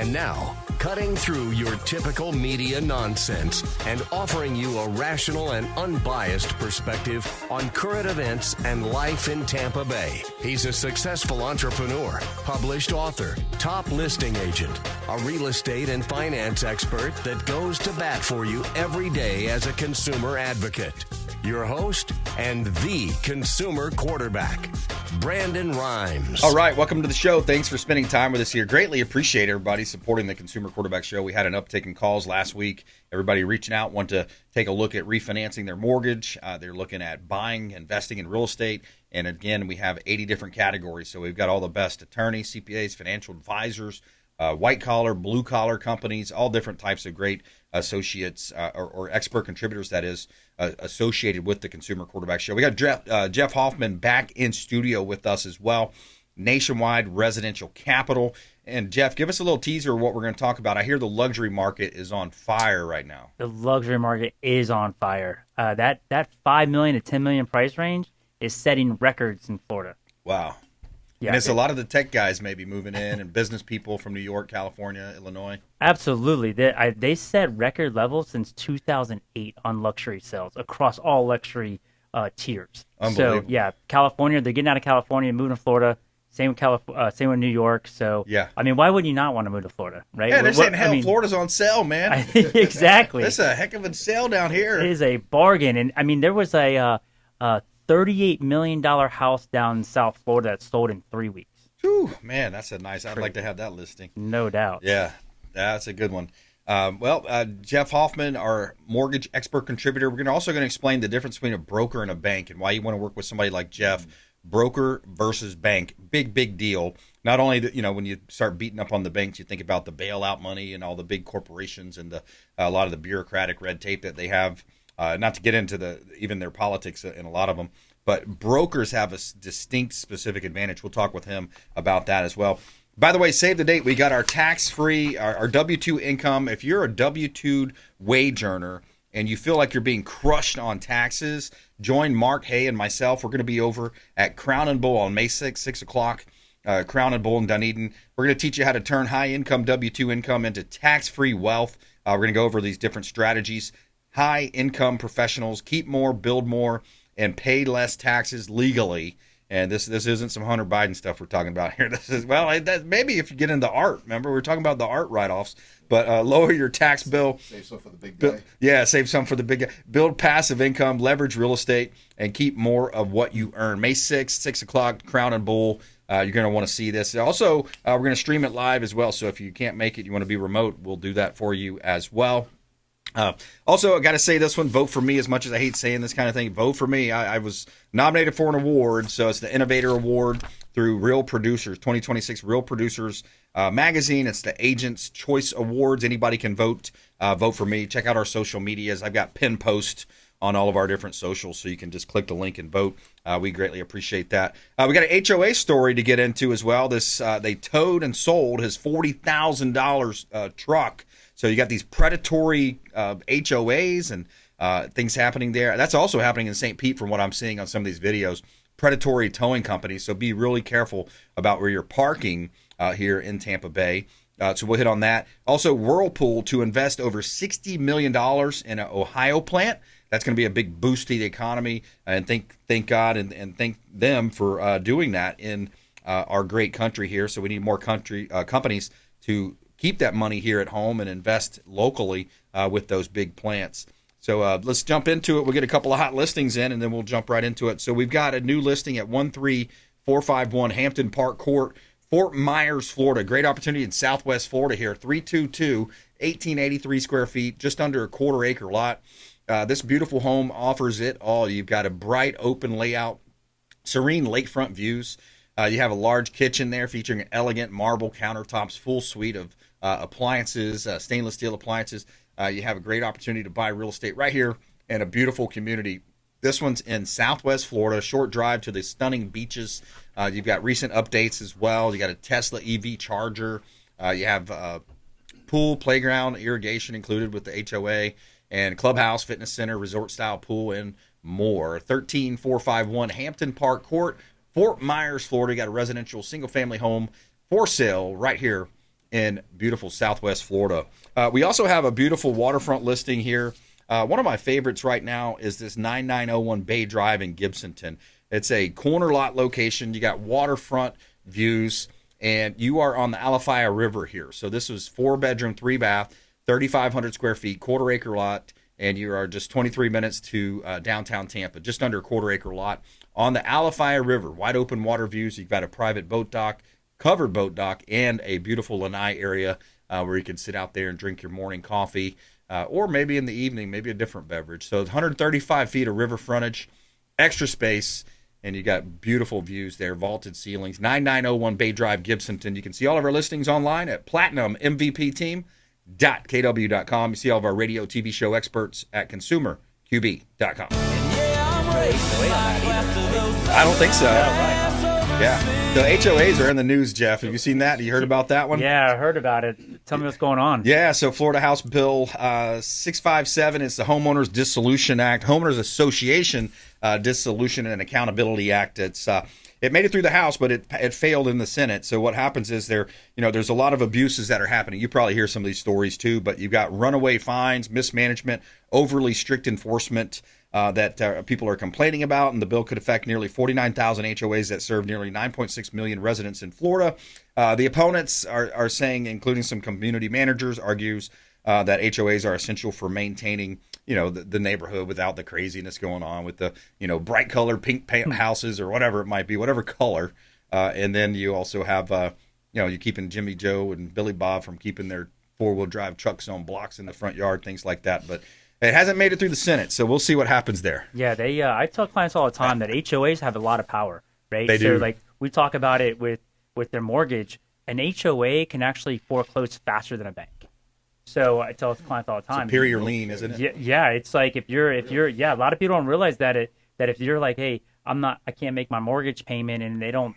And now, cutting through your typical media nonsense and offering you a rational and unbiased perspective on current events and life in Tampa Bay. He's a successful entrepreneur, published author, top listing agent, a real estate and finance expert that goes to bat for you every day as a consumer advocate. Your host and the consumer quarterback, Brandon Rimes. All right, welcome to the show. Thanks for spending time with us here. Greatly appreciate everybody supporting the Consumer Quarterback Show. We had an uptick in calls last week. Everybody reaching out, want to take a look at refinancing their mortgage. They're looking at buying, investing in real estate. And again, we have 80 different categories. So we've got all the best attorneys, CPAs, financial advisors, white-collar, blue-collar companies, all different types of great associates or expert contributors, that is, associated with the Consumer Quarterback Show. We got Jeff Hoffman back in studio with us as well, Nationwide Residential Capital. And, Jeff, give us a little teaser of what we're going to talk about. I hear the luxury market is on fire right now. The luxury market is on fire. That $5 million to $10 million price range is setting records in Florida. Wow. Yeah, and it's a lot of the tech guys maybe moving in and business people from New York, California, Illinois. Absolutely. They set record levels since 2008 on luxury sales across all luxury tiers. Unbelievable. So, yeah, California, they're getting out of California, moving to Florida. Same with New York. So, yeah. I mean, why would you not want to move to Florida, right? Yeah, they're saying, hell, Florida's on sale, man. Exactly. It's a heck of a sale down here. It is a bargain. And, I mean, there was a $38 million house down in South Florida that sold in 3 weeks. Whew, man, that's a nice. I'd like to have that listing. No doubt. Yeah, that's a good one. Jeff Hoffman, our mortgage expert contributor. We're also going to explain the difference between a broker and a bank and why you want to work with somebody like Jeff. Broker versus bank, big deal. Not only when you start beating up on the banks, you think about the bailout money and all the big corporations and a lot of the bureaucratic red tape that they have. Not to get into even their politics in a lot of them, but brokers have a distinct, specific advantage. We'll talk with him about that as well. By the way, save the date. We got our tax-free, our W-2 income. If you're a W-2 wage earner and you feel like you're being crushed on taxes, join Mark Hay and myself. We're going to be over at Crown and Bull on May 6th, 6 o'clock. Crown and Bull in Dunedin. We're going to teach you how to turn high-income W-2 income into tax-free wealth. We're going to go over these different strategies. High-income professionals keep more, build more, and pay less taxes legally. And this isn't some Hunter Biden stuff we're talking about here. This is, maybe if you get into art. Remember, we were talking about the art write-offs. But lower your tax bill. Save some for the big guy. Save some for the big guy. Build passive income, leverage real estate, and keep more of what you earn. May 6th, 6 o'clock, Crown and Bull. You're going to want to see this. Also, we're going to stream it live as well. So if you can't make it, you want to be remote, we'll do that for you as well. Also, I got to say this one, vote for me. As much as I hate saying this kind of thing, vote for me. I was nominated for an award, so it's the Innovator Award through Real Producers, 2026 Real Producers magazine. It's the Agent's Choice Awards. Anybody can vote. Vote for me. Check out our social medias. I've got pin posts on all of our different socials, so you can just click the link and vote. We greatly appreciate that. We got an HOA story to get into as well. They towed and sold his $40,000 truck. So you got these predatory HOAs and things happening there. That's also happening in St. Pete from what I'm seeing on some of these videos. Predatory towing companies. So be really careful about where you're parking here in Tampa Bay. So we'll hit on that. Also, Whirlpool to invest over $60 million in an Ohio plant. That's going to be a big boost to the economy. And thank God and thank them for doing that in our great country here. So we need more companies to keep that money here at home and invest locally with those big plants. So let's jump into it. We'll get a couple of hot listings in, and then we'll jump right into it. So we've got a new listing at 13451 Hampton Park Court, Fort Myers, Florida. Great opportunity in Southwest Florida here. 322, 1883 square feet, just under a quarter-acre lot. This beautiful home offers it all. You've got a bright, open layout, serene lakefront views. You have a large kitchen there featuring elegant marble countertops, full suite of appliances, stainless steel appliances. You have a great opportunity to buy real estate right here in a beautiful community. This one's in Southwest Florida, short drive to the stunning beaches. You've got recent updates as well. You got a Tesla EV charger. You have pool, playground, irrigation included with the HOA, and clubhouse, fitness center, resort-style pool, and more. 13451 Hampton Park Court, Fort Myers, Florida. You got a residential single-family home for sale right here in beautiful Southwest Florida. We also have a beautiful waterfront listing here. One of my favorites right now is this 9901 Bay Drive in Gibsonton. It's a corner lot location. You got waterfront views, and you are on the Alafaya River here. So this was 4-bedroom, 3-bath, 3,500 square feet, quarter-acre lot, and you are just 23 minutes to downtown Tampa, just under a quarter-acre lot on the Alafaya River. Wide open water views. You've got a private boat dock, covered boat dock, and a beautiful lanai area where you can sit out there and drink your morning coffee, or maybe in the evening, maybe a different beverage. So 135 feet of river frontage, extra space, and you got beautiful views there, vaulted ceilings. 9901 Bay Drive, Gibsonton. You can see all of our listings online at platinummvpteam.kw.com. You see all of our radio, TV show experts at consumerqb.com. I don't think so. Yeah. The HOAs are in the news, Jeff. Have you seen that? Have you heard about that one? Yeah, I heard about it. Tell me what's going on. Yeah, so Florida House Bill 657 is the Homeowners Dissolution Act, Homeowners Association Dissolution and Accountability Act. It made it through the House, but it failed in the Senate. So what happens is there's a lot of abuses that are happening. You probably hear some of these stories too, but you've got runaway fines, mismanagement, overly strict enforcement that people are complaining about, and the bill could affect nearly 49,000 HOAs that serve nearly 9.6 million residents in Florida. The opponents are saying, including some community managers, argues that HOAs are essential for maintaining, the neighborhood without the craziness going on with the, bright colored pink paint houses or whatever it might be, whatever color. And then you also have, you're keeping Jimmy Joe and Billy Bob from keeping their four-wheel drive trucks on blocks in the front yard, things like that. But it hasn't made it through the Senate, so we'll see what happens there. Yeah, I tell clients all the time that HOAs have a lot of power, right? They do. So, like, we talk about it with their mortgage. An HOA can actually foreclose faster than a bank. So I tell clients all the time. Superior lien, isn't it? Yeah, it's like if you're a lot of people don't realize that if you're like, hey, I can't make my mortgage payment, and they don't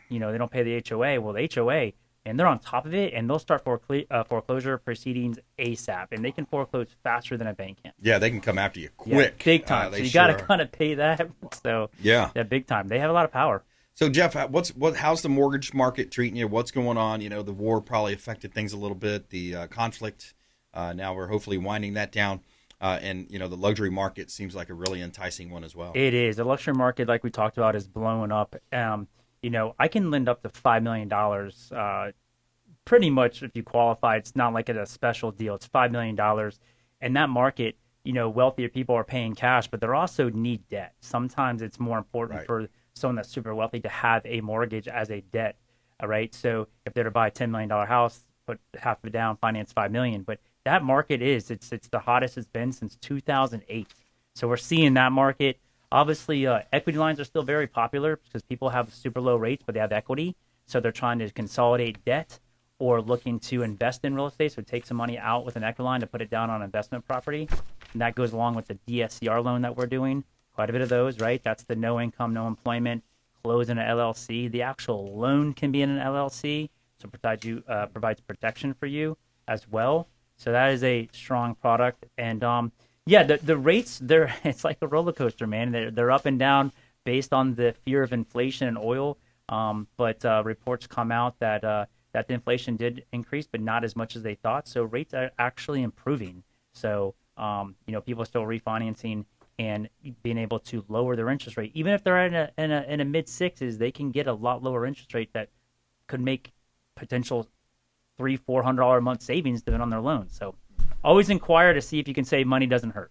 pay the HOA. Well, the HOA, and they're on top of it, and they'll start foreclosure proceedings ASAP, and they can foreclose faster than a bank can. Yeah, they can come after you quick. Yeah, big time. So you got to kind of pay that. So yeah, big time. They have a lot of power. So Jeff, how's the mortgage market treating you? What's going on? The war probably affected things a little bit. The conflict. Now we're hopefully winding that down. And the luxury market seems like a really enticing one as well. It is. The luxury market, like we talked about, is blowing up. I can lend up to $5 million pretty much if you qualify. It's not like a special deal. It's $5 million. And that market, wealthier people are paying cash, but they also need debt. Sometimes it's more important for someone that's super wealthy to have a mortgage as a debt. All right. So if they're to buy a $10 million house, put half of it down, finance $5 million. But that market it's the hottest it's been since 2008. So we're seeing that market. Obviously, equity lines are still very popular because people have super low rates, but they have equity. So they're trying to consolidate debt or looking to invest in real estate. So take some money out with an equity line to put it down on investment property. And that goes along with the DSCR loan that we're doing. Quite a bit of those, right? That's the no income, no employment, close in an LLC. The actual loan can be in an LLC, so provides protection for you as well. So that is a strong product. And the rates, it's like a roller coaster, man. They're up and down based on the fear of inflation and oil. But reports come out that the inflation did increase, but not as much as they thought. So rates are actually improving. So people are still refinancing and being able to lower their interest rate. Even if they're in a mid sixes, they can get a lot lower interest rate that could make potential $300-400 a month savings depending on their loans. So always inquire to see if you can save money. Doesn't hurt.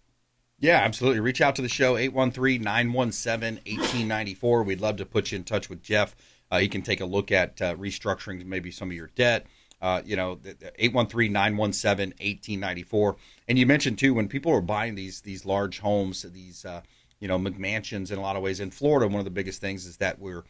Yeah, absolutely. Reach out to the show, 813-917-1894. We'd love to put you in touch with Jeff. He can take a look at restructuring maybe some of your debt. 813-917-1894. And you mentioned too, when people are buying these large homes, these McMansions in a lot of ways in Florida, one of the biggest things is that you're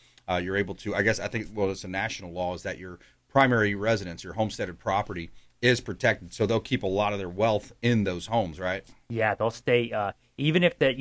able to, it's a national law, is that your primary residence, your homesteaded property, is protected. So they'll keep a lot of their wealth in those homes, right? Yeah, they'll stay, even if that,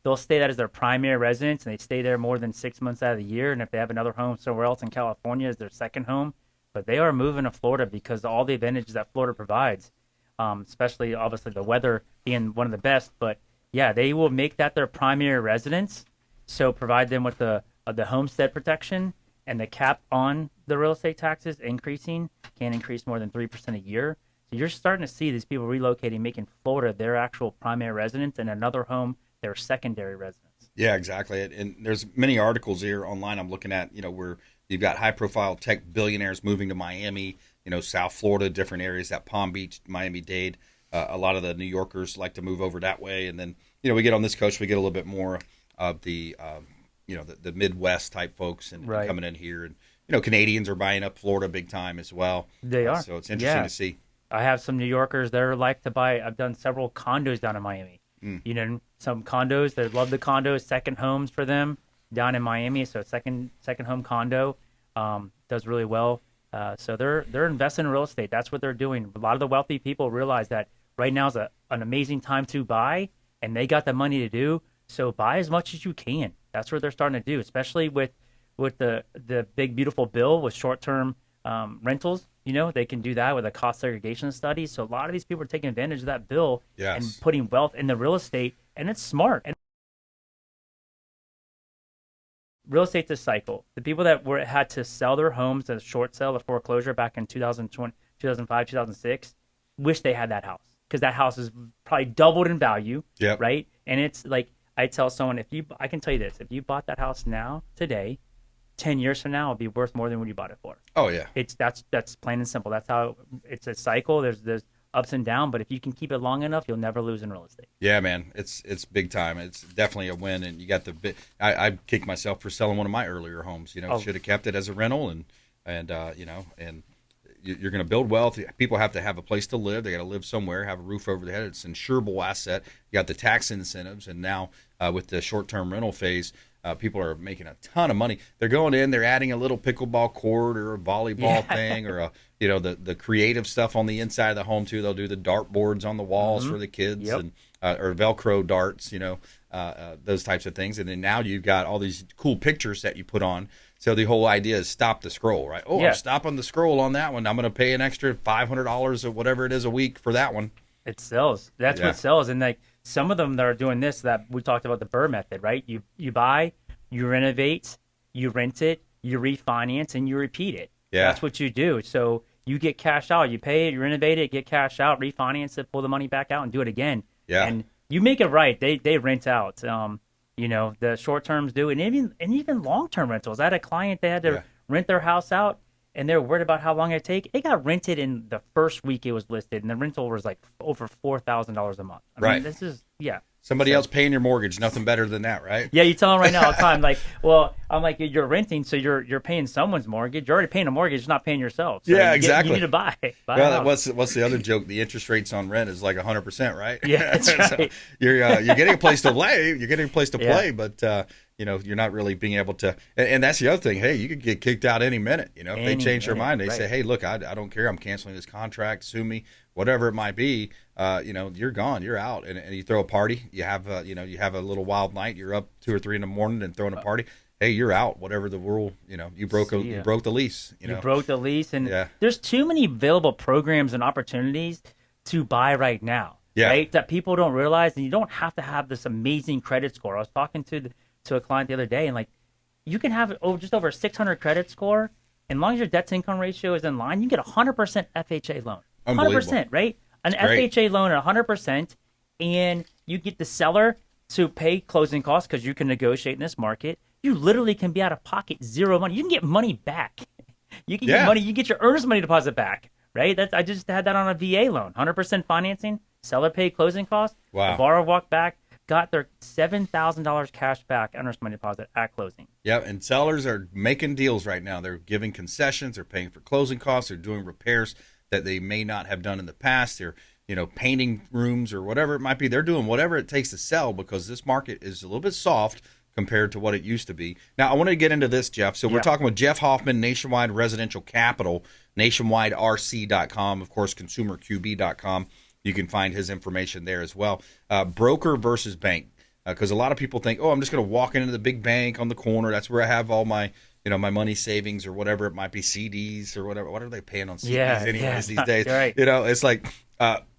they'll stay that as their primary residence, and they stay there more than 6 months out of the year. And if they have another home somewhere else in California as their second home, but they are moving to Florida because of all the advantages that Florida provides, especially obviously the weather being one of the best. But yeah, they will make that their primary residence. So provide them with the homestead protection. and the cap on the real estate taxes increasing can't increase more than 3% a year. So you're starting to see these people relocating, making Florida their actual primary residence and another home their secondary residence. Yeah, exactly. And there's many articles here online I'm looking at, where you've got high-profile tech billionaires moving to Miami, South Florida, different areas, that Palm Beach, Miami-Dade. A lot of the New Yorkers like to move over that way. And then, we get on this coast, we get a little bit more of the, the Midwest type folks and coming in here. And, Canadians are buying up Florida big time as well. They are. So it's interesting to see. I have some New Yorkers that are like to buy. I've done several condos down in Miami. Some condos, they love the condos, second homes for them down in Miami. So second home condo does really well. So they're investing in real estate. That's what they're doing. A lot of the wealthy people realize that right now is an amazing time to buy, and they got the money to do. So buy as much as you can. That's what they're starting to do, especially with the big beautiful bill with short-term rentals. They can do that with a cost segregation study. So a lot of these people are taking advantage of that bill and putting wealth in the real estate, and it's smart. And real estate's a cycle. The people that had to sell their homes as a short sale or foreclosure back in 2020, 2005, 2006, wish they had that house, because that house is probably doubled in value, right? And it's like, I tell someone, I can tell you this, if you bought that house now, today, 10 years from now, it'll be worth more than what you bought it for. Oh yeah. That's plain and simple. That's how it's a cycle. There's ups and downs, but if you can keep it long enough, you'll never lose in real estate. Yeah, man, it's big time. It's definitely a win, and you got I kicked myself for selling one of my earlier homes. Should have kept it as a rental, and you're going to build wealth. People have to have a place to live. They got to live somewhere, have a roof over their head. It's an insurable asset. You got the tax incentives, and now with the short-term rental phase, people are making a ton of money. They're going in, they're adding a little pickleball court or a volleyball thing, or the creative stuff on the inside of the home too. They'll do the dart boards on the walls for the kids, and or Velcro darts, those types of things. And then now you've got all these cool pictures that you put on. So the whole idea is stop the scroll, right? I'm stopping the scroll on that one. I'm going to pay an extra $500 or whatever it is a week for that one. It sells. That's what sells. And like some of them that are doing this, that we talked about the Burr method, right? You buy, you renovate, you rent it, you refinance, and you repeat it. Yeah. That's what you do. So you get cash out. You pay it, you renovate it, get cash out, refinance it, pull the money back out, and do it again. Yeah. And you make it right. They rent out. The short terms do, and even long term rentals. I had a client, they had to rent their house out, and they were worried about how long it'd take. It got rented in the first week it was listed, and the rental was like over $4,000 a month. I mean, this is somebody else paying your mortgage. Nothing better than that, right? Yeah, you tell them right now all the time, like, I'm like, you're renting, so you're paying someone's mortgage. You're already paying a mortgage, you're not paying yourself. So exactly. You need to buy. Well, what's the other joke? The interest rates on rent is like 100%, right? Yeah, that's right. So you're getting a place to play. You're getting a place to play, but you're not really being able to. And that's the other thing. Hey, you could get kicked out any minute. If they change their mind, they say, hey, look, I don't care. I'm canceling this contract. Sue me. Whatever it might be, you're gone, you're out, and you throw a party. You have you have a little wild night. You're up 2 or 3 in the morning and throwing a party. Hey, you're out. Whatever the rule, you broke the lease. You broke the lease, and there's too many available programs and opportunities to buy right now. Right, that people don't realize, and you don't have to have this amazing credit score. I was talking to a client the other day, and like, you can have just over 600 credit score, and as long as your debt to income ratio is in line, you can get 100% FHA loan. 100%, right? An FHA loan at 100%, and you get the seller to pay closing costs because you can negotiate in this market. You literally can be out of pocket zero money. You can get money back. You can get money. You get your earnest money deposit back, right? I just had that on a VA loan. 100% financing. Seller paid closing costs. Wow. The borrower walked back, got their $7,000 cash back earnest money deposit at closing. Yeah, and sellers are making deals right now. They're giving concessions. They're paying for closing costs. They're doing repairs that they may not have done in the past. They're, painting rooms or whatever it might be. They're doing whatever it takes to sell because this market is a little bit soft compared to what it used to be. Now, I want to get into this, Jeff. So we're talking with Jeff Hoffman, Nationwide Residential Capital, nationwiderc.com, of course, consumerqb.com. You can find his information there as well. Broker versus bank, because a lot of people think, I'm just going to walk into the big bank on the corner. That's where I have all my my money savings or whatever it might be, CDs or whatever. What are they paying on CDs anyways these days? Right. It's like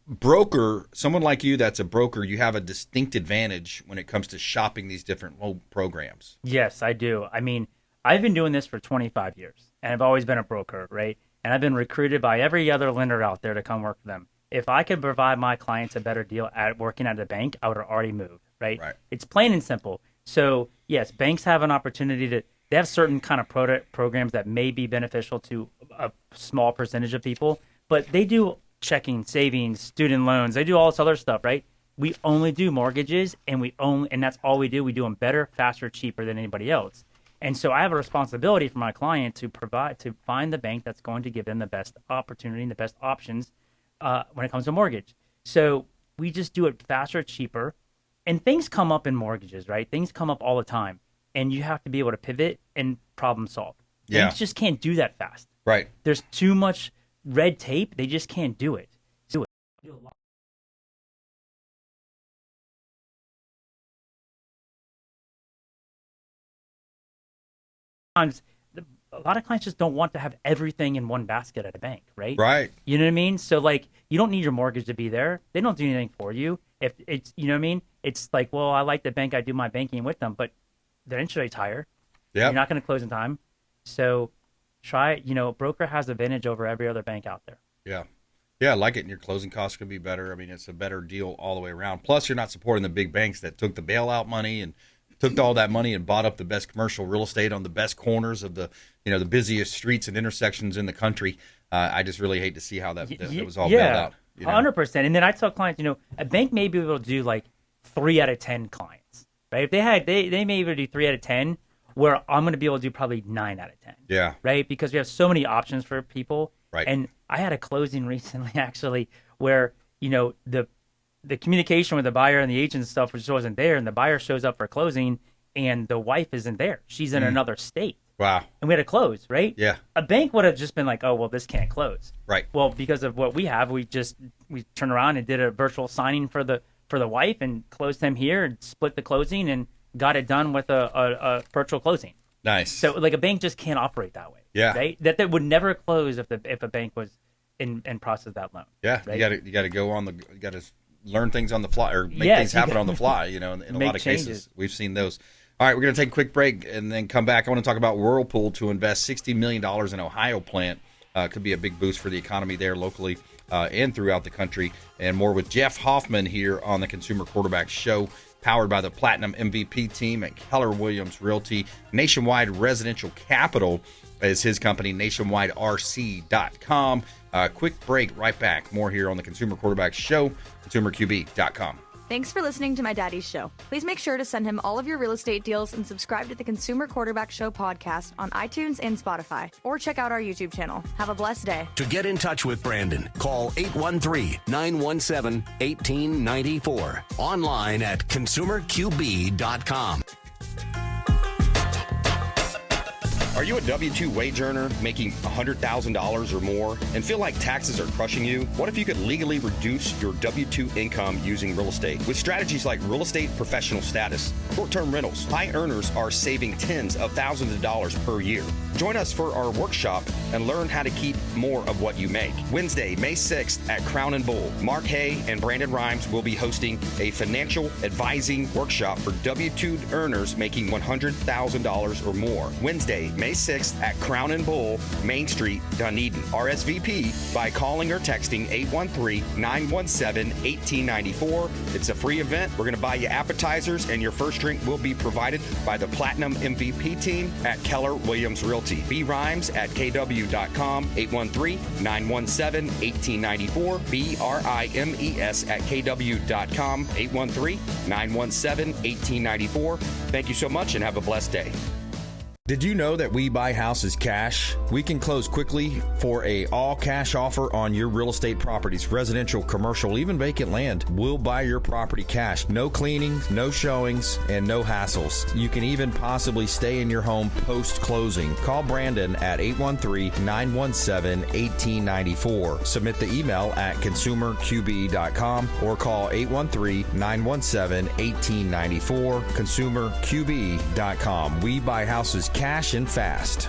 broker, someone like you that's a broker, you have a distinct advantage when it comes to shopping these different programs. Yes, I do. I mean, I've been doing this for 25 years, and I've always been a broker, right? And I've been recruited by every other lender out there to come work for them. If I could provide my clients a better deal at working at a bank, I would have already moved, right? It's plain and simple. So, yes, banks have an opportunity they have certain kind of programs that may be beneficial to a small percentage of people, but they do checking, savings, student loans. They do all this other stuff, right? We only do mortgages, and that's all we do. We do them better, faster, cheaper than anybody else. And so I have a responsibility for my client to find the bank that's going to give them the best opportunity and the best options when it comes to mortgage. So we just do it faster, cheaper, and things come up in mortgages, right? Things come up all the time, and you have to be able to pivot and problem solve. Yeah. Banks just can't do that fast. Right. There's too much red tape. They just can't do it. Sometimes a lot of clients just don't want to have everything in one basket at a bank, right? Right. You know what I mean? So like, you don't need your mortgage to be there. They don't do anything for you. If it's, you know what I mean? It's like, well, I like the bank. I do my banking with them, but their interest rate's higher. Yeah. You're not going to close in time. So broker has advantage over every other bank out there. Yeah. Yeah, I like it. And your closing costs could be better. I mean, it's a better deal all the way around. Plus, you're not supporting the big banks that took the bailout money and took all that money and bought up the best commercial real estate on the best corners of the busiest streets and intersections in the country. I just really hate to see how that was all bailed out. 100%. And then I tell clients, a bank may be able to do like 3 out of 10 clients, right? If they may be able to do 3 out of 10, where I'm going to be able to do probably 9 out of 10. Yeah. Right? Because we have so many options for people. Right. And I had a closing recently, actually, where, the communication with the buyer and the agent and stuff just wasn't there, and the buyer shows up for closing, and the wife isn't there. She's in another state. Wow. And we had to close, right? Yeah. A bank would have just been like, oh, well, this can't close. Right. Well, because of what we have, we turned around and did a virtual signing for the wife and closed him here and split the closing and got it done with a virtual closing. Nice. So like a bank just can't operate that way. Yeah. Right? That would never close if a bank was in process that loan. Yeah. Right? You got to go on you got to learn things on the fly or make things happen on the fly. In a lot of cases, we've seen those. All right, we're going to take a quick break and then come back. I want to talk about Whirlpool to invest $60 million in Ohio plant. Could be a big boost for the economy there locally and throughout the country. And more with Jeff Hoffman here on the Consumer Quarterback Show, powered by the Platinum MVP team at Keller Williams Realty. Nationwide Residential Capital is his company, nationwiderc.com. Quick break, right back. More here on the Consumer Quarterback Show, consumerqb.com. Thanks for listening to my daddy's show. Please make sure to send him all of your real estate deals and subscribe to the Consumer Quarterback Show podcast on iTunes and Spotify, or check out our YouTube channel. Have a blessed day. To get in touch with Brandon, call 813-917-1894. Online at consumerqb.com. Are you a W-2 wage earner making $100,000 or more and feel like taxes are crushing you? What if you could legally reduce your W-2 income using real estate? With strategies like real estate professional status, short-term rentals, high earners are saving tens of thousands of dollars per year. Join us for our workshop and learn how to keep more of what you make. Wednesday, May 6th at Crown and Bull. Mark Hay and Brandon Rimes will be hosting a financial advising workshop for W-2 earners making $100,000 or more. Wednesday, May 6th at Crown and Bull, Main Street, Dunedin. RSVP by calling or texting 813-917-1894. It's a free event. We're going to buy you appetizers, and your first drink will be provided by the Platinum MVP team at Keller Williams Realty. BRimes at kw.com, 813-917-1894. BRIMES at kw.com, 813-917-1894. Thank you so much and have a blessed day. Did you know that we buy houses cash? We can close quickly for a all-cash offer on your real estate properties, residential, commercial, even vacant land. We'll buy your property cash. No cleaning, no showings, and no hassles. You can even possibly stay in your home post-closing. Call Brandon at 813-917-1894. Submit the email at consumerqb.com or call 813-917-1894. consumerqb.com. We buy houses cash and fast.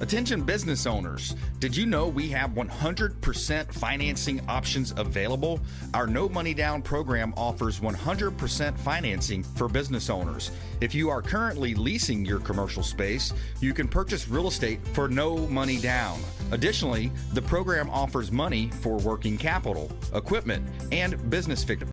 Attention business owners, did you know we have 100% financing options available? Our no money down program offers 100% financing for business owners. If you are currently leasing your commercial space, you can purchase real estate for no money down. Additionally, the program offers money for working capital, equipment, and business fixtures.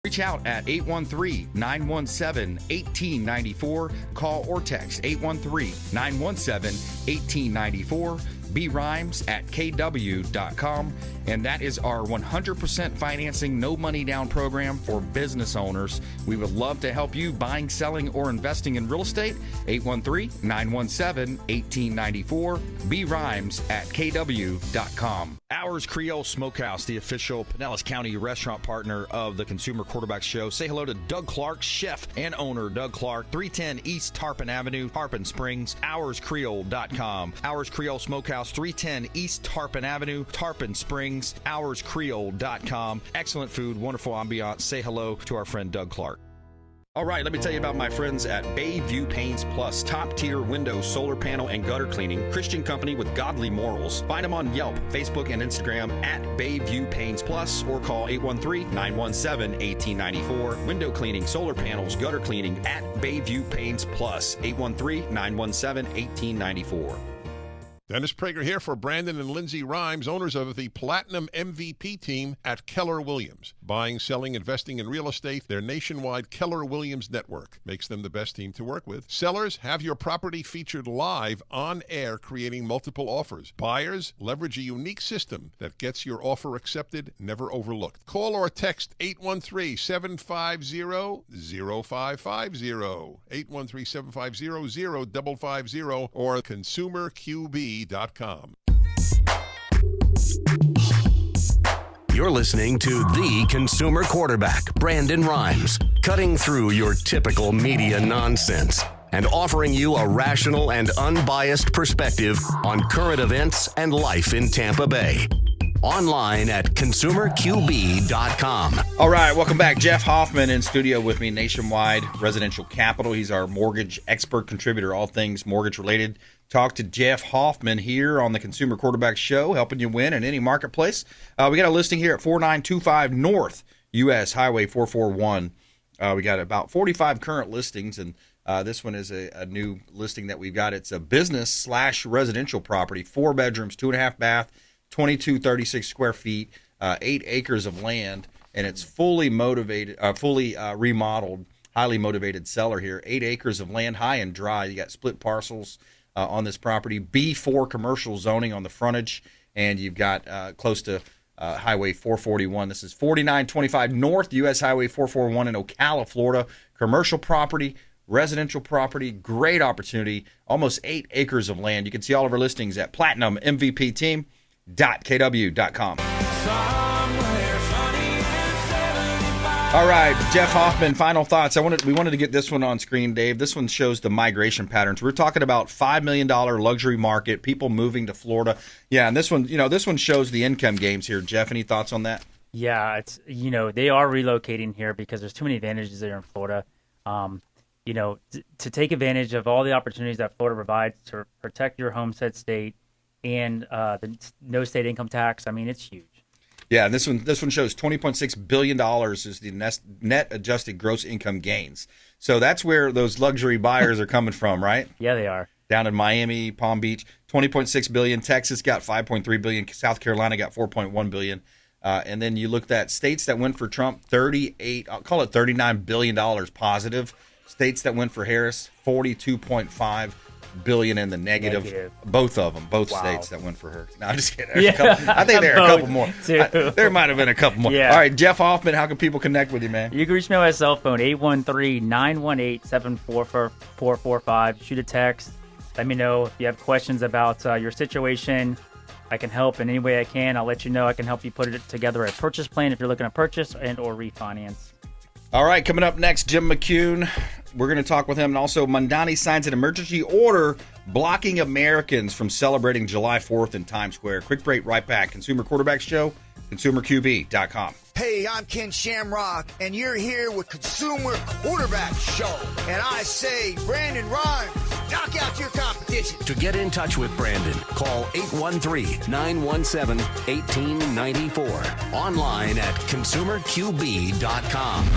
Reach out at 813-917-1894. Call or text 813-917-1894. BRimes at kw.com. And that is our 100% financing, no money down program for business owners. We would love to help you buying, selling, or investing in real estate. 813-917-1894. BRimes at kw.com. Ours Creole Smokehouse, the official Pinellas County restaurant partner of the Consumer Quarterback Show. Say hello to Doug Clark, chef and owner Doug Clark, 310 East Tarpon Avenue, Tarpon Springs, ourscreole.com. Ours Creole Smokehouse, 310 East Tarpon Avenue, Tarpon Springs, ourscreole.com. Excellent food, wonderful ambiance. Say hello to our friend Doug Clark. All right, let me tell you about my friends at Bayview Paints Plus, top-tier window, solar panel, and gutter cleaning, Christian company with godly morals. Find them on Yelp, Facebook, and Instagram at Bayview Paints Plus, or call 813-917-1894. Window cleaning, solar panels, gutter cleaning at Bayview Paints Plus, 813-917-1894. Dennis Prager here for Brandon and Lindsay Rimes, owners of the Platinum MVP team at Keller Williams. Buying, selling, investing in real estate, their nationwide Keller Williams network makes them the best team to work with. Sellers, have your property featured live on air, creating multiple offers. Buyers, leverage a unique system that gets your offer accepted, never overlooked. Call or text 813-750-0550, 813-750-0550, or consumerqb.com. You're listening to the consumer quarterback, Brandon Rimes, cutting through your typical media nonsense and offering you a rational and unbiased perspective on current events and life in Tampa Bay. Online at consumerqb.com. All right, welcome back. Jeff Hoffman in studio with me, Nationwide Residential Capital. He's our mortgage expert contributor, all things mortgage related. Talk to Jeff Hoffman here on the Consumer Quarterback Show, helping you win in any marketplace. We got a listing here at 4925 North US Highway 441. We got about 45 current listings, and this one is a new listing that we've got. It's a business/residential property, 4 bedrooms, 2.5 bath, 2236 square feet, 8 acres of land, and it's fully remodeled, highly motivated seller here. 8 acres of land, high and dry. You got split parcels on this property. B4 commercial zoning on the frontage, and you've got close to Highway 441. This is 4925 North US Highway 441 in Ocala, Florida. Commercial property, residential property, great opportunity. Almost 8 acres of land. You can see all of our listings at platinummvpteam.kw.com. All right, Jeff Hoffman, final thoughts. We wanted to get this one on screen, Dave. This one shows the migration patterns. We're talking about $5 million luxury market, people moving to Florida. Yeah, and this one shows the income games here. Jeff, any thoughts on that? Yeah, it's they are relocating here because there's too many advantages there in Florida. To take advantage of all the opportunities that Florida provides to protect your homestead state and the no state income tax. I mean, it's huge. Yeah, and this one shows $20.6 billion is the net adjusted gross income gains. So that's where those luxury buyers are coming from, right? Yeah, they are. Down in Miami, Palm Beach, $20.6 billion. Texas got $5.3 billion. South Carolina got $4.1 billion. And then you looked at states that went for Trump, $39 billion positive. States that went for Harris, $42.5 billion in the negative. Both of them, both states that went for her. No, I'm just kidding. I think there are a couple more. There might have been a couple more. Yeah. All right, Jeff Hoffman, how can people connect with you, man? You can reach me on my cell phone, 813-918-744445. Shoot a text. Let me know if you have questions about your situation. I can help in any way I can. I'll let you know. I can help you put it together a purchase plan if you're looking to purchase and or refinance. All right, coming up next, Jim McCune. We're going to talk with him. And also, Mondani signs an emergency order blocking Americans from celebrating July 4th in Times Square. Quick break, right back. Consumer Quarterback Show, consumerqb.com. Hey, I'm Ken Shamrock, and you're here with Consumer Quarterback Show. And I say, Brandon Rimes, Knock out your competition. To get in touch with Brandon, call 813-917-1894. Online at consumerqb.com.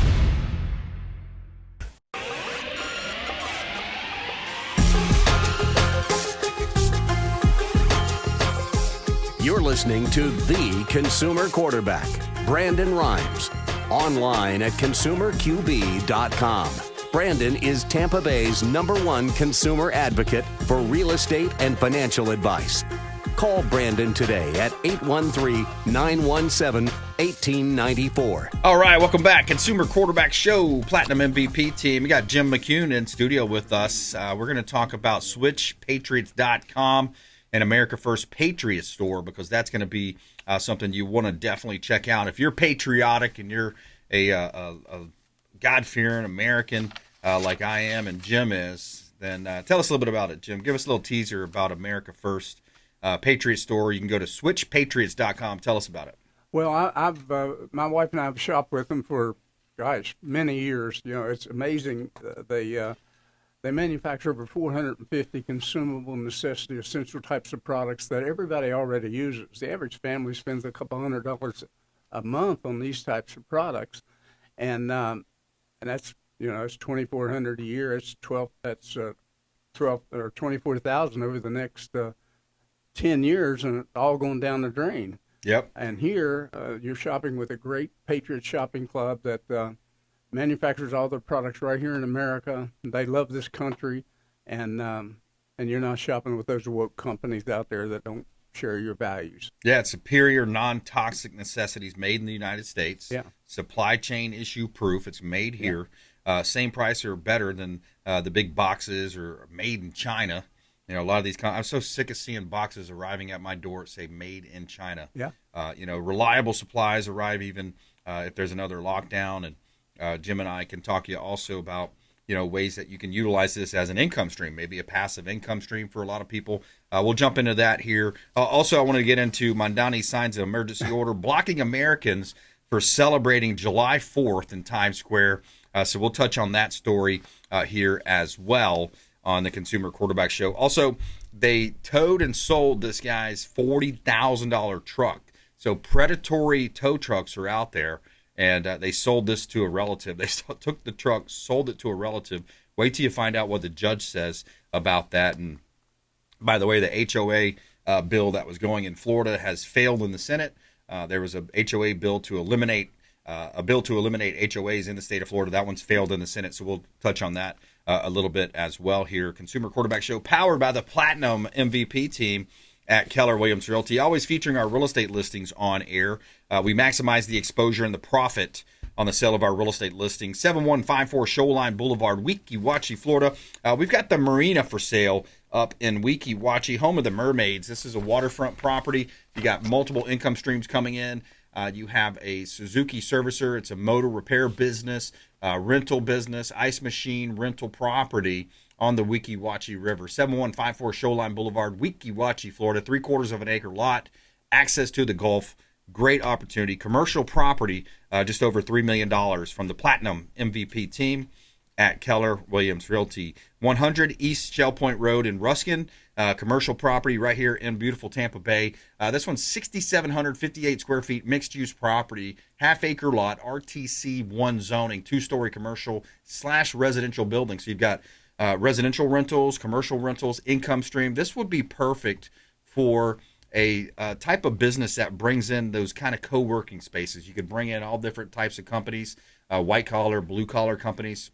You're listening to The Consumer Quarterback, Brandon Rimes. Online at consumerqb.com. Brandon is Tampa Bay's #1 consumer advocate for real estate and financial advice. Call Brandon today at 813-917-1894. All right, welcome back. Consumer Quarterback Show, Platinum MVP team. We got Jim McCune in studio with us. We're going to talk about switchpatriots.com and America First Patriot Store, because that's going to be something you want to definitely check out. If you're patriotic and you're a God-fearing American like I am and Jim is, then tell us a little bit about it, Jim. Give us a little teaser about America First Patriot Store. You can go to switchpatriots.com. Tell us about it. Well, I've my wife and I have shopped with them for, many years. You know, it's amazing. They manufacture over 450 consumable necessity essential types of products that everybody already uses. The average family spends a couple $100 a month on these types of products, and that's it's $2,400 a year. It's 12 or 24,000 over the next 10 years, and it's all going down the drain. Yep. And here you're shopping with a great Patriot Shopping Club that manufactures all their products right here in America. They love this country, and you're not shopping with those woke companies out there that don't share your values. Yeah, it's superior non-toxic necessities made in the United States. Yeah. Supply chain issue proof. It's made here. Same price or better than the big boxes or made in China. You know, a lot of these. I'm so sick of seeing boxes arriving at my door that say "Made in China." Yeah. Reliable supplies arrive even if there's another lockdown. And Jim and I can talk to you also about ways that you can utilize this as an income stream, maybe a passive income stream for a lot of people. We'll jump into that here. Also, I want to get into Mondani signs an emergency order blocking Americans for celebrating July 4th in Times Square. So we'll touch on that story here as well on the Consumer Quarterback Show. Also, they towed and sold this guy's $40,000 truck. So predatory tow trucks are out there, and they sold this to a relative. They took the truck, sold it to a relative. Wait till you find out what the judge says about that. And by the way, the HOA bill that was going in Florida has failed in the Senate. There was a HOA bill to eliminate HOAs in the state of Florida. That one's failed in the Senate, so we'll touch on that a little bit as well here. Consumer Quarterback Show, powered by the Platinum MVP team at Keller Williams Realty, always featuring our real estate listings on air. We maximize the exposure and the profit on the sale of our real estate listings. 7154 Shoreline Boulevard, Weeki Wachee, Florida. We've got the marina for sale up in Weeki Wachee, home of the Mermaids. This is a waterfront property. You got multiple income streams coming in. You have a Suzuki servicer. It's a motor repair business, rental business, ice machine rental property on the Weeki Wachee River. 7154 Shoreline Boulevard, Weeki Wachee, Florida. 3/4 of an acre lot, access to the Gulf. Great opportunity. Commercial property, just over $3 million from the Platinum MVP team at Keller Williams Realty. 100 East Shell Point Road in Ruskin. Commercial property right here in beautiful Tampa Bay. This one's 6,758 square feet, mixed-use property, half-acre lot, RTC1 zoning, 2-story commercial / residential building. So you've got residential rentals, commercial rentals, income stream. This would be perfect for a type of business that brings in those kind of co-working spaces. You could bring in all different types of companies, white-collar, blue-collar companies,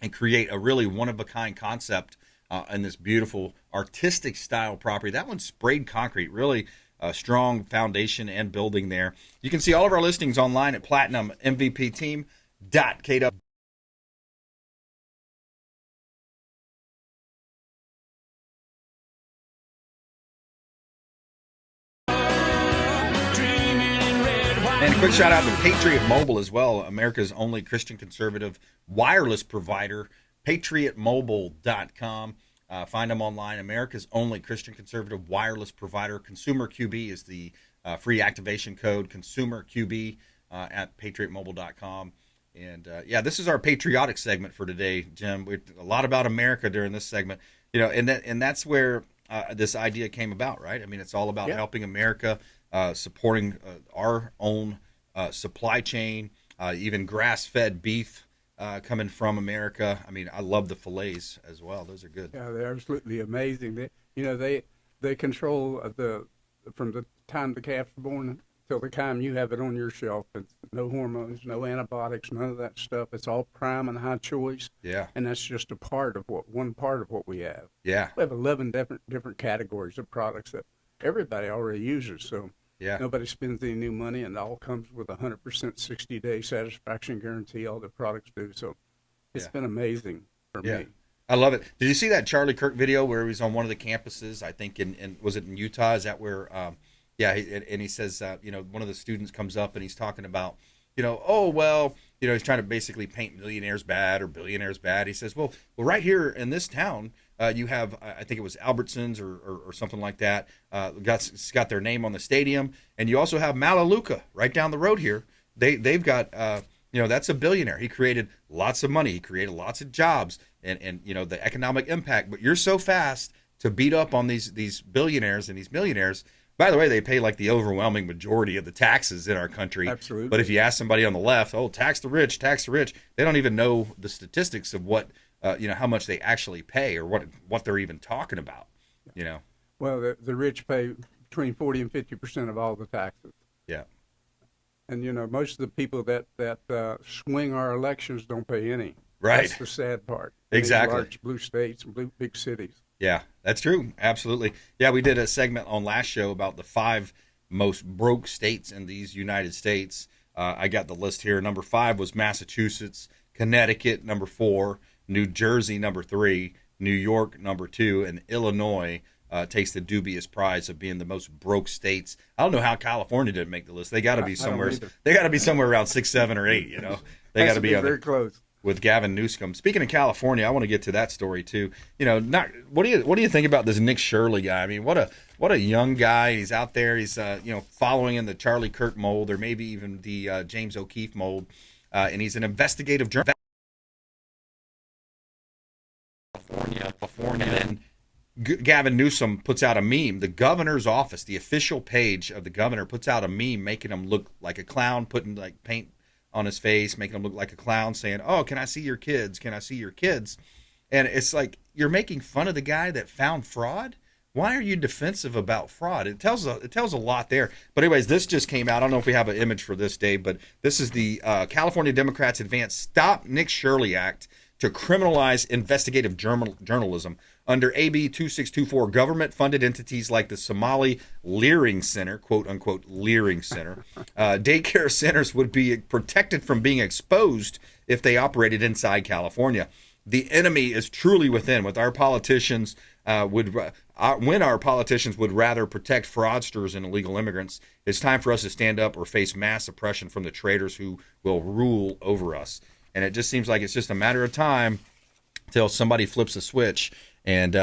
and create a really one-of-a-kind concept in this beautiful artistic style property. That one's sprayed concrete, really strong foundation and building there. You can see all of our listings online at platinummvpteam.kw. And a quick shout out to Patriot Mobile as well, America's only Christian conservative wireless provider, patriotmobile.com. Find them online, America's only Christian conservative wireless provider. Consumer QB is the free activation code, Consumer QB at patriotmobile.com. And yeah, this is our patriotic segment for today, Jim. We're a lot about America during this segment, and that's where this idea came about, right? I mean, it's all about helping America, supporting our own supply chain, even grass-fed beef coming from America. I mean, I love the fillets as well; those are good. Yeah, they're absolutely amazing. They control from the time the calf's born till the time you have it on your shelf. It's no hormones, no antibiotics, none of that stuff. It's all prime and high choice. Yeah. And that's just one part of what we have. Yeah. We have 11 different categories of products that everybody already uses. So nobody spends any new money, and it all comes with 100% 60-day satisfaction guarantee. All the products do. So it's been amazing for me. I love it. Did you see that Charlie Kirk video where he was on one of the campuses? I think was it in Utah? Is that where? And he says, one of the students comes up and he's talking about, he's trying to basically paint millionaires bad or billionaires bad. He says, well, right here in this town, you have, I think it was Albertsons or something like that. Got their name on the stadium, and you also have Malaluka right down the road here. They've got, that's a billionaire. He created lots of money. He created lots of jobs, and the economic impact. But you're so fast to beat up on these billionaires and these millionaires. By the way, they pay like the overwhelming majority of the taxes in our country. Absolutely. But if you ask somebody on the left, tax the rich, they don't even know the statistics of what, how much they actually pay or what they're even talking about, Well, the rich pay between 40 and 50% of all the taxes. Yeah. And, most of the people that swing our elections don't pay any. Right. That's the sad part. Exactly. Large blue states and big cities. Yeah, that's true. Absolutely. Yeah, we did a segment on last show about the 5 most broke states in these United States. I got the list here. Number 5 was Massachusetts, Connecticut, number 4, New Jersey, number 3, New York, number 2, and Illinois takes the dubious prize of being the most broke states. I don't know how California didn't make the list. They got to be somewhere. They got to be somewhere around 6, 7, or 8. They got to be very close. With Gavin Newsom. Speaking of California, I want to get to that story too. What do you think about this Nick Shirley guy? I mean, what a young guy. He's out there. He's following in the Charlie Kirk mold, or maybe even the James O'Keefe mold, and he's an investigative journalist. California. And Gavin Newsom puts out a meme. The governor's office, the official page of the governor, puts out a meme making him look like a clown, putting like paint on his face, making him look like a clown, saying, "Oh, can I see your kids? Can I see your kids?" And it's like, you're making fun of the guy that found fraud. Why are you defensive about fraud? It tells a lot there. But anyways, this just came out. I don't know if we have an image for this, Dave, but this is the California Democrats advance Stop Nick Shirley Act to criminalize investigative journalism. Under AB 2624, government-funded entities like the Somali Leering Center, quote-unquote Leering Center, daycare centers would be protected from being exposed if they operated inside California. The enemy is truly within. When our politicians would rather protect fraudsters and illegal immigrants, it's time for us to stand up or face mass oppression from the traitors who will rule over us. And it just seems like it's just a matter of time till somebody flips a switch. And,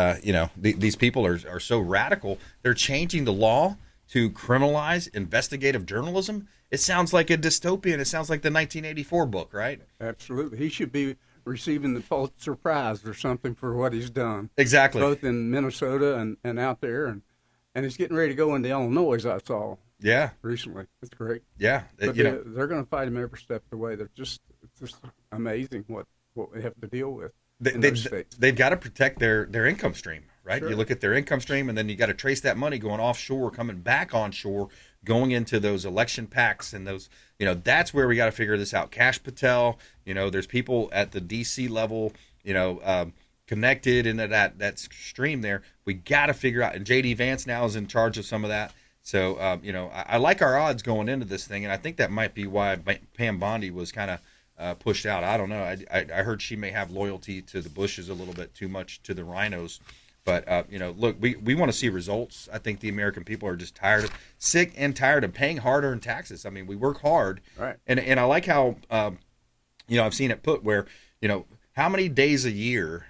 these people are so radical. They're changing the law to criminalize investigative journalism. It sounds like a dystopian. It sounds like the 1984 book, right? Absolutely. He should be receiving the Pulitzer Prize or something for what he's done. Exactly. Both in Minnesota and out there. And he's getting ready to go into Illinois, I saw. Yeah. Recently. It's great. Yeah. But they're going to fight him every step of the way. It's just amazing what we have to deal with. They've got to protect their income stream, right? Sure. You look at their income stream, and then you got to trace that money going offshore, coming back onshore, going into those election PACs and those, that's where we got to figure this out. Cash Patel, there's people at the D.C. level, connected into that stream there. We got to figure out, and J.D. Vance now is in charge of some of that. So, I like our odds going into this thing, and I think that might be why Pam Bondi was kind of pushed out. I don't know. I heard she may have loyalty to the Bushes a little bit too much to the Rhinos. But, look, we want to see results. I think the American people are just sick and tired of paying harder in taxes. I mean, we work hard. Right. And I like how, I've seen it put where, how many days a year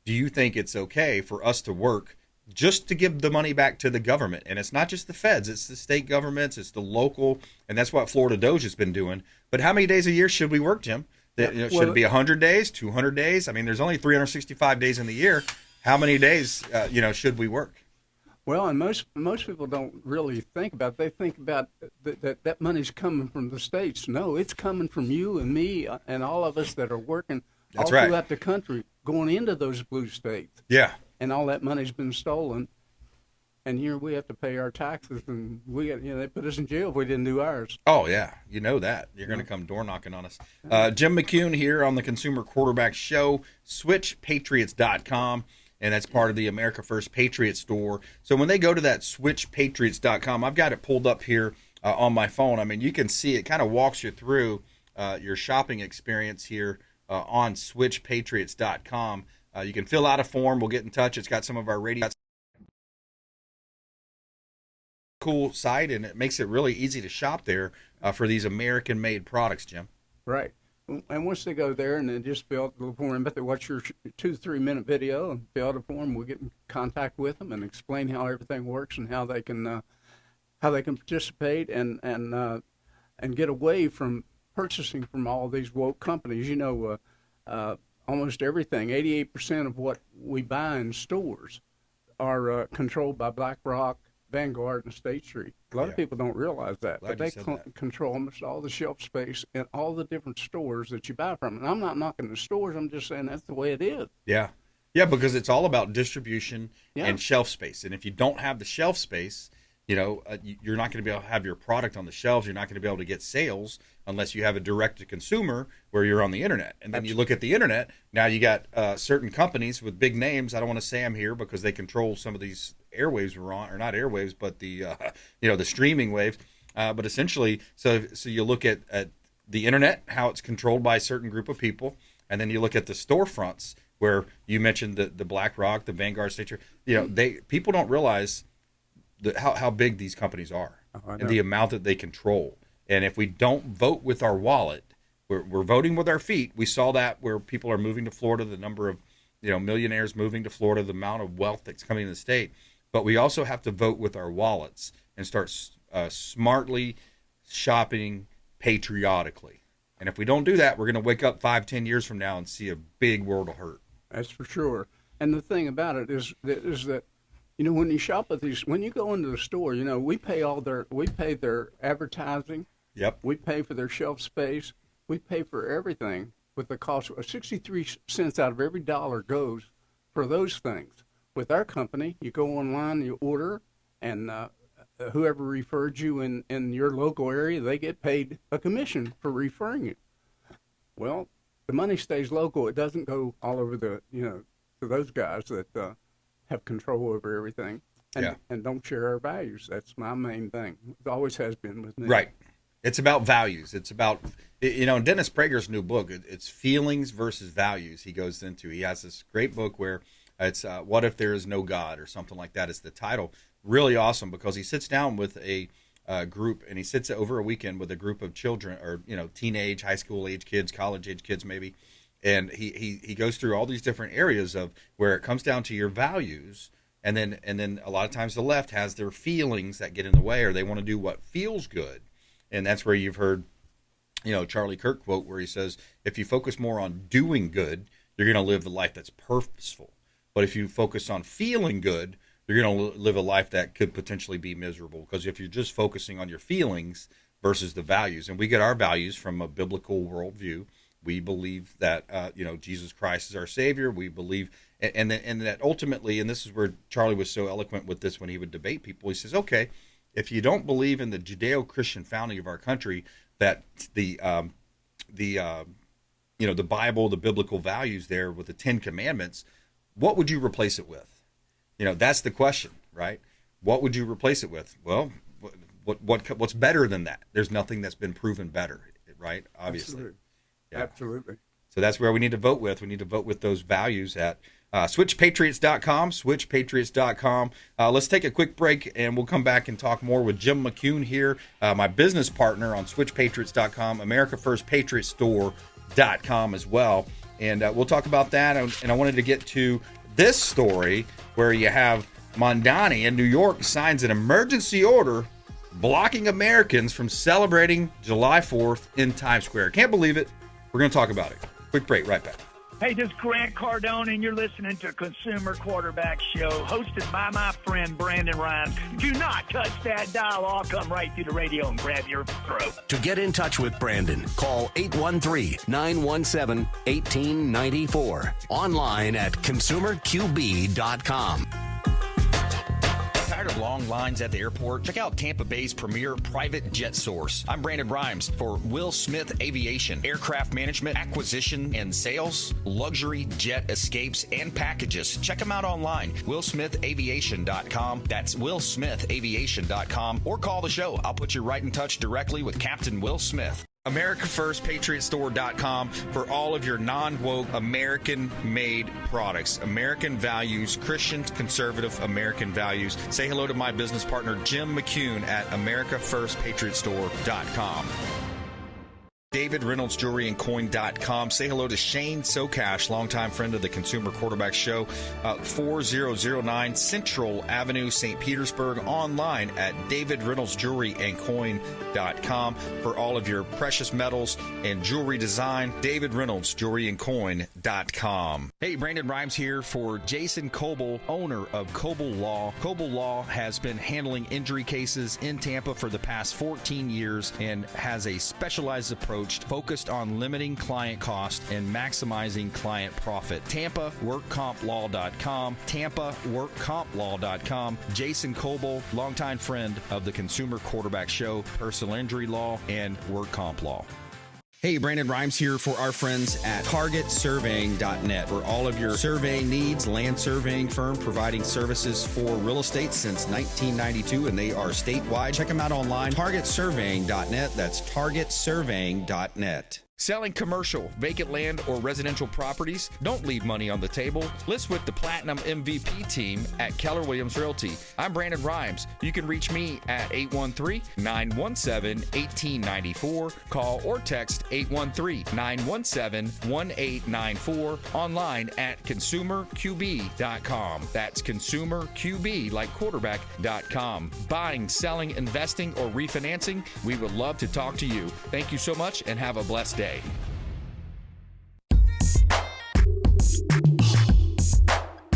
do you think it's okay for us to work just to give the money back to the government? And it's not just the feds, it's the state governments, it's the local, and that's what Florida Doge has been doing. But how many days a year should we work, Jim? Should it be 100 days, 200 days? I mean, there's only 365 days in the year. How many days, should we work? Well, and most people don't really think about it. They think about that money's coming from the states. No, it's coming from you and me and all of us that are working throughout the country going into those blue states. Yeah. And all that money's been stolen. And here we have to pay our taxes, and they put us in jail if we didn't do ours. Oh, yeah. You know that. You're going to come door knocking on us. Jim McCune here on the Consumer Quarterback Show, SwitchPatriots.com. And that's part of the America First Patriot store. So when they go to that switchpatriots.com, I've got it pulled up here on my phone. I mean, you can see it kind of walks you through your shopping experience here on switchpatriots.com. You can fill out a form. We'll get in touch. It's got some of our radio. Cool site, and it makes it really easy to shop there for these American-made products, Jim. Right. And once they go there and then just fill out the form, but they watch your 2-3 minute video and fill out a form, we'll get in contact with them and explain how everything works and how they can participate and get away from purchasing from all these woke companies. Almost everything, 88% of what we buy in stores are controlled by BlackRock, Vanguard, and State Street. A lot of people don't realize that, but they control almost all the shelf space in all the different stores that you buy from. And I'm not knocking the stores. I'm just saying that's the way it is. Yeah. Yeah, because it's all about distribution and shelf space. And if you don't have the shelf space, you're not going to be able to have your product on the shelves. You're not going to be able to get sales unless you have a direct-to-consumer where you're on the Internet. And then you look at the Internet, now you got certain companies with big names. I don't want to say them here because they control some of these airwaves we're on, or not airwaves, but the the streaming waves. But essentially, so you look at the Internet, how it's controlled by a certain group of people, and then you look at the storefronts where you mentioned the BlackRock, the Vanguard, State Street. People don't realize how big these companies are and the amount that they control. And if we don't vote with our wallet, we're voting with our feet. We saw that where people are moving to Florida, the number of millionaires moving to Florida, the amount of wealth that's coming in the state. But we also have to vote with our wallets and start smartly shopping patriotically. And if we don't do that, we're going to wake up 5-10 years from now and see a big world of hurt. That's for sure. And the thing about it is that when you shop at these, when you go into the store, we pay their advertising. Yep. We pay for their shelf space. We pay for everything with the cost of 63 cents out of every dollar goes for those things. With our company, you go online, you order, and whoever referred you in your local area, they get paid a commission for referring you. Well, the money stays local. It doesn't go all over to those guys that have control over everything and don't share our values. That's my main thing. It always has been with me. Right. It's about values. It's about, in Dennis Prager's new book, it's feelings versus values he goes into. He has this great book where it's What If There Is No God or something like that is the title. Really awesome because he sits down with a group, and he sits over a weekend with a group of children or, teenage, high school age kids, college age kids maybe. And he goes through all these different areas of where it comes down to your values. And then a lot of times the left has their feelings that get in the way, or they want to do what feels good. And that's where you've heard, Charlie Kirk quote where he says, if you focus more on doing good, you're going to live the life that's purposeful. But if you focus on feeling good, you're going to live a life that could potentially be miserable. Because if you're just focusing on your feelings versus the values, and we get our values from a biblical worldview, we believe that, Jesus Christ is our Savior. We believe, and that ultimately, and this is where Charlie was so eloquent with this when he would debate people, he says, okay, if you don't believe in the Judeo-Christian founding of our country, that the Bible, the biblical values there with the 10 Commandments, what would you replace it with? That's the question, right? What would you replace it with? Well, what's better than that? There's nothing that's been proven better, right? Obviously. Absolutely. Yeah. Absolutely. So that's where we need to vote with. We need to vote with those values at switchpatriots.com, switchpatriots.com. Let's take a quick break, and we'll come back and talk more with Jim McCune here, my business partner on switchpatriots.com, AmericaFirstPatriotStore.com as well. And we'll talk about that. And I wanted to get to this story where you have Mondani in New York signs an emergency order blocking Americans from celebrating July 4th in Times Square. Can't believe it. We're going to talk about it. Quick break, right back. Hey, this is Grant Cardone, and you're listening to Consumer Quarterback Show, hosted by my friend Brandon Rimes. Do not touch that dial. I'll come right through the radio and grab your throat. To get in touch with Brandon, call 813-917-1894. Online at consumerqb.com. Tired of long lines at the airport? Check out Tampa Bay's premier private jet source. I'm Brandon Rimes for Will Smith Aviation, aircraft management, acquisition, and sales, luxury jet escapes, and packages. Check them out online, willsmithaviation.com. That's willsmithaviation.com, or call the show. I'll put you right in touch directly with Captain Will Smith. AmericaFirstPatriotStore.com for all of your non-woke American-made products. American values, Christian, conservative American values. Say hello to my business partner, Jim McCune at AmericaFirstPatriotStore.com. David Reynolds Jewelry and Coin.com. Say hello to Shane Socash, longtime friend of the Consumer Quarterback Show, 4009 Central Avenue, St. Petersburg. Online at David Reynolds Jewelry and Coin.com for all of your precious metals and jewelry design. David Reynolds Jewelry and Coin.com. Hey, Brandon Rimes here for Jason Coble, owner of Coble Law. Coble Law has been handling injury cases in Tampa for the past 14 years and has a specialized approach focused on limiting client cost and maximizing client profit. TampaWorkCompLaw.com. TampaWorkCompLaw.com. Jason Coble, longtime friend of the Consumer Quarterback Show, personal injury law, and work comp law. Hey, Brandon Rimes here for our friends at TargetSurveying.net. For all of your surveying needs, land surveying firm providing services for real estate since 1992, and they are statewide. Check them out online, TargetSurveying.net. That's TargetSurveying.net. Selling commercial, vacant land, or residential properties? Don't leave money on the table. List with the Platinum MVP team at Keller Williams Realty. I'm Brandon Rimes. You can reach me at 813-917-1894. Call or text 813-917-1894. Online at consumerqb.com. That's consumerqb, like quarterback.com. Buying, selling, investing, or refinancing? We would love to talk to you. Thank you so much and have a blessed day.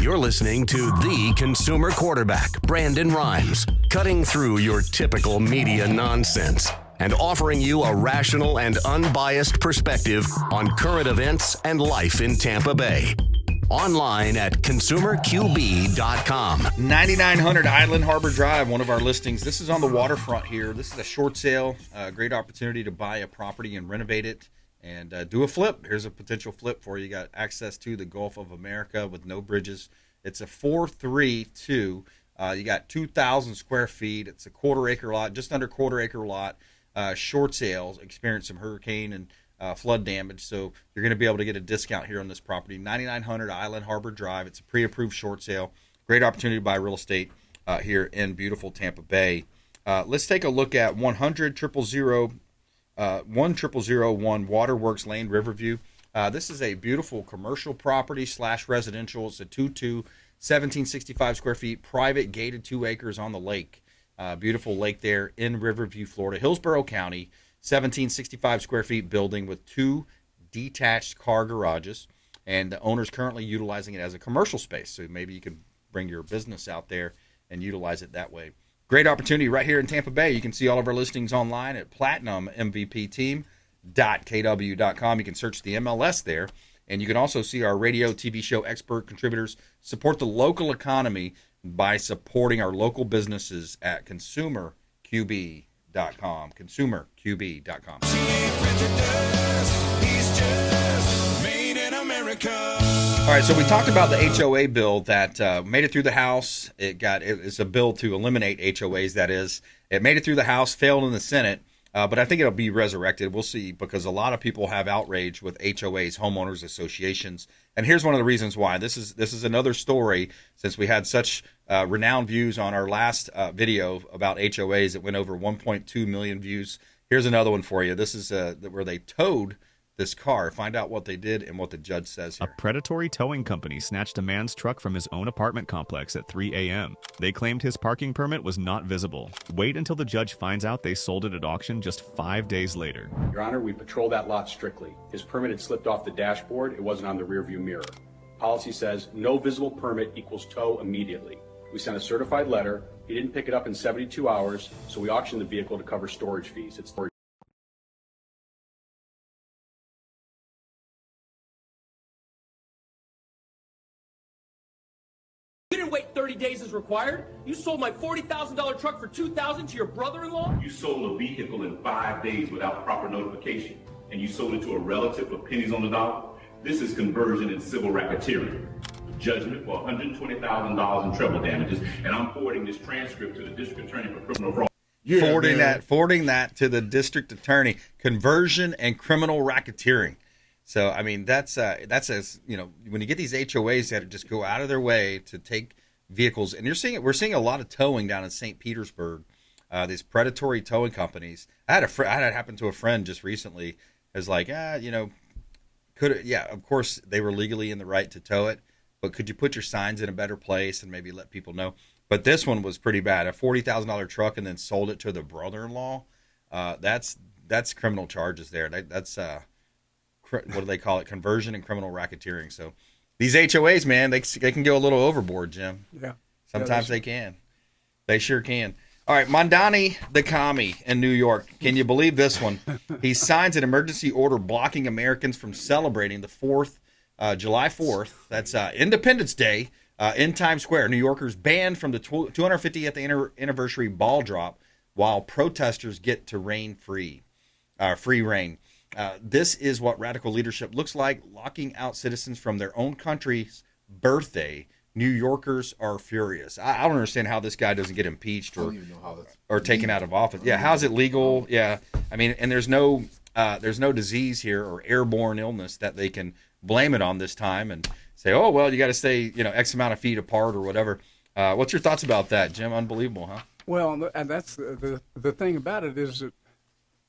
You're listening to the Consumer Quarterback, Brandon Rimes, cutting through your typical media nonsense and offering you a rational and unbiased perspective on current events and life in Tampa Bay. Online at consumerqb.com. 9900 Island Harbor Drive, one of our listings. This is on the waterfront here. This is a short sale, a great opportunity to buy a property and renovate it and do a flip. Here's a potential flip for you. You got access to the Gulf of America with no bridges. It's a 432. You got 2,000 square feet. It's a quarter-acre lot, just under quarter-acre lot. Short sales, experienced some hurricane and flood damage, so you're going to be able to get a discount here on this property. 9900 Island Harbor Drive. It's a pre-approved short sale. Great opportunity to buy real estate here in beautiful Tampa Bay. Let's take a look at 10001 Waterworks Lane, Riverview. This is a beautiful commercial property / residential. It's a 1765 square feet, private gated 2 acres on the lake. Beautiful lake there in Riverview, Florida, Hillsborough County. 1765 square feet building with 2 detached car garages, and the owner's currently utilizing it as a commercial space. So maybe you can bring your business out there and utilize it that way. Great opportunity right here in Tampa Bay. You can see all of our listings online at platinummvpteam.kw.com. You can search the MLS there, and you can also see our radio, TV show expert contributors. Support the local economy by supporting our local businesses at consumerqb.com. consumerqb.com. All right, so we talked about the HOA bill that made it through the House. It's a bill to eliminate HOAs, that is. It made it through the House, failed in the Senate, but I think it'll be resurrected. We'll see, because a lot of people have outrage with HOAs, homeowners associations. And here's one of the reasons why. This is another story, since we had such renowned views on our last video about HOAs. It went over 1.2 million views. Here's another one for you. This is where they towed this car. Find out what they did and what the judge says here. A predatory towing company snatched a man's truck from his own apartment complex at 3 a.m. They claimed his parking permit was not visible. Wait until the judge finds out they sold it at auction just 5 days later. Your Honor, we patrolled that lot strictly. His permit had slipped off the dashboard. It wasn't on the rearview mirror. Policy says no visible permit equals tow immediately. We sent a certified letter. He didn't pick it up in 72 hours, so we auctioned the vehicle to cover storage fees. It's storage. You didn't wait 30 days as required. You sold my $40,000 truck for $2,000 to your brother-in-law? You sold a vehicle in 5 days without proper notification, and you sold it to a relative for pennies on the dollar. This is conversion and civil racketeering. Judgment for $120,000 in treble damages, and I'm forwarding this transcript to the district attorney for criminal fraud. Forwarding that to the district attorney. Conversion and criminal racketeering. So, I mean, that's as, you know, when you get these HOAs that just go out of their way to take vehicles, and we're seeing a lot of towing down in St. Petersburg, these predatory towing companies. I had it happen to a friend just recently. It was like, you know, of course they were legally in the right to tow it, but could you put your signs in a better place and maybe let people know? But this one was pretty bad. A $40,000 truck and then sold it to the brother-in-law. That's criminal charges there. That's what do they call it? Conversion and criminal racketeering. So these HOAs, man, they can go a little overboard, Jim. Yeah. Sometimes they can. They sure can. All right, Mondani the commie in New York. Can you believe this one? He signs an emergency order blocking Americans from celebrating the July 4th. That's Independence Day in Times Square. New Yorkers banned from the 250th anniversary ball drop while protesters get to free reign. This is what radical leadership looks like, locking out citizens from their own country's birthday. New Yorkers are furious. I don't understand how this guy doesn't get impeached or taken out of office. Yeah, how's it legal? Yeah, I mean, and there's no disease here or airborne illness that they can blame it on this time and say, oh well, you got to stay, you know, X amount of feet apart or whatever. What's your thoughts about that, Jim? Unbelievable, huh? Well, and that's the thing about it is that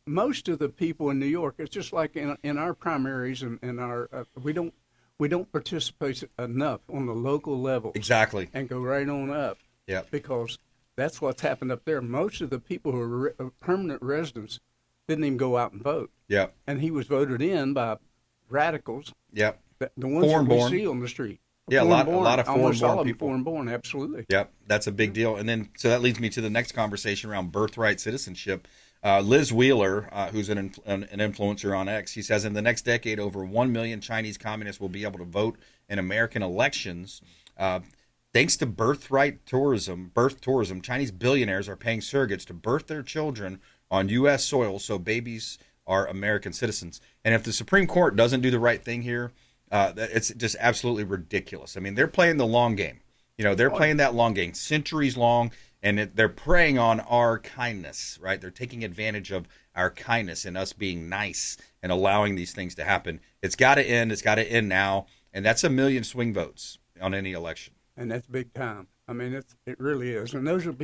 most of the people in New York, it's just like in our primaries and in our we don't participate enough on the local level. Exactly. And go right on up. Yeah. Because that's what's happened up there. Most of the people who are permanent residents didn't even go out and vote. Yeah. And he was voted in by radicals. Yep. The ones that we see on the street. Yeah, a lot of foreign-born people. Foreign-born, absolutely. Yep, that's a big deal. And then, so that leads me to the next conversation around birthright citizenship. Liz Wheeler, who's an influencer on X, he says in the next decade, over 1 million Chinese communists will be able to vote in American elections. Thanks to birth tourism, Chinese billionaires are paying surrogates to birth their children on U.S. soil so babies are American citizens. And if the Supreme Court doesn't do the right thing here, it's just absolutely ridiculous. I mean, they're playing the long game. You know, they're playing that long game, centuries long, and they're preying on our kindness, right? They're taking advantage of our kindness and us being nice and allowing these things to happen. It's got to end. It's got to end now. And that's 1 million swing votes on any election. And that's big time. I mean, it really is. And those are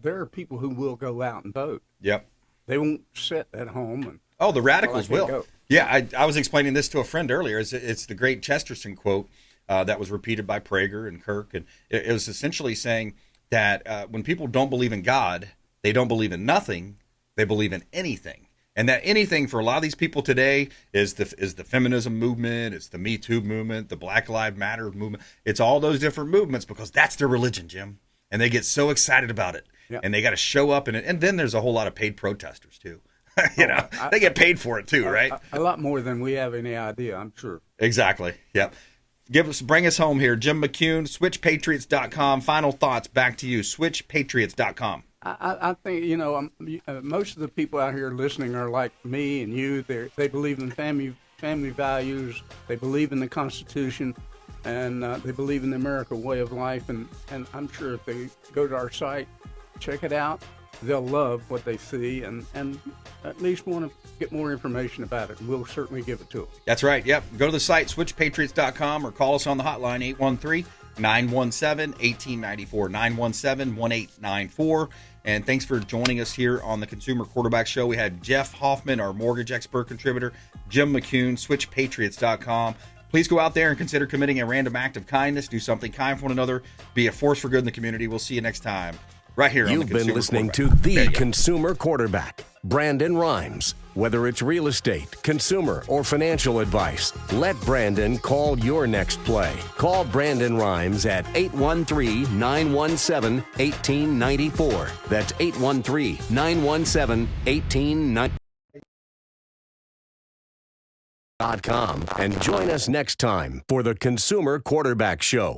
there are people who will go out and vote. Yep. They won't sit at home and. Oh, the radicals will. Go. Yeah, I was explaining this to a friend earlier. It's the great Chesterton quote that was repeated by Prager and Kirk. And it was essentially saying that when people don't believe in God, they don't believe in nothing. They believe in anything. And that anything for a lot of these people today is the feminism movement, it's the Me Too movement, the Black Lives Matter movement. It's all those different movements because that's their religion, Jim. And they get so excited about it. Yep. And they got to show up. And then there's a whole lot of paid protesters, too. They get paid for it, too, right? A lot more than we have any idea, I'm sure. Exactly. Yep. Bring us home here. Jim McCune, SwitchPatriots.com. Final thoughts. Back to you. SwitchPatriots.com. I think, most of the people out here listening are like me and you. They believe in family values. They believe in the Constitution. And they believe in the American way of life. And I'm sure if they go to our site, check it out, they'll love what they see and at least want to get more information about it. We'll certainly give it to them. That's right. Yep. Go to the site, SwitchPatriots.com, or call us on the hotline, 917-1894, 917-1894. And thanks for joining us here on the Consumer Quarterback Show. We had Jeff Hoffman, our mortgage expert contributor, Jim McCune, switchpatriots.com. Please go out there and consider committing a random act of kindness. Do something kind for one another. Be a force for good in the community. We'll see you next time right here on the Consumer You've been listening to The Consumer Quarterback, Brandon Rimes. Whether it's real estate, consumer, or financial advice, let Brandon call your next play. Call Brandon Rimes at 813-917-1894. That's 813-917-1894. .com and join us next time for the Consumer Quarterback Show.